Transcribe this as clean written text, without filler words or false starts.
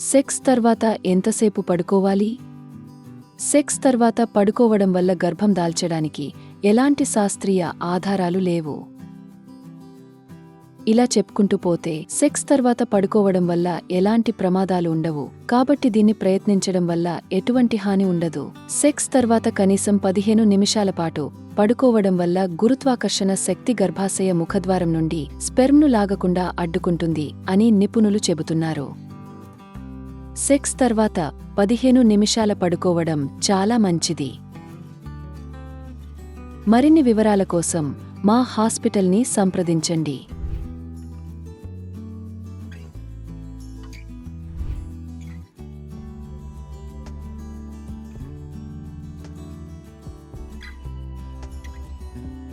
Sex తర్వాత ఎంతసేపు పడుకోవాలి? సెక్స్ తర్వాత పడుకోవడం వల్ల గర్భం దాల్చడానికి ఎలాంటి శాస్త్రీయ ఆధారాలు లేవు. ఇలా చెప్పుకుంటూ పోతే సెక్స్ తర్వాత పడుకోవడం వల్ల ఎలాంటి ప్రమాదాలు ఉండవు, కాబట్టి దీన్ని ప్రయత్నించడం వల్ల ఎటువంటి హాని ఉండదు. సెక్స్ తర్వాత కనీసం 15 నిమిషాల పాటు పడుకోవడం వల్ల గురుత్వాకర్షణ శక్తి గర్భాశయ ముఖద్వారం నుండి స్పెర్మ్ను లాగకుండా అడ్డుకుంటుంది అని నిపుణులు చెబుతున్నారు. సెక్స్ తర్వాత 15 నిమిషాల పడుకోవడం చాలా మంచిది. మరిన్ని వివరాల కోసం మా హాస్పిటల్ని సంప్రదించండి.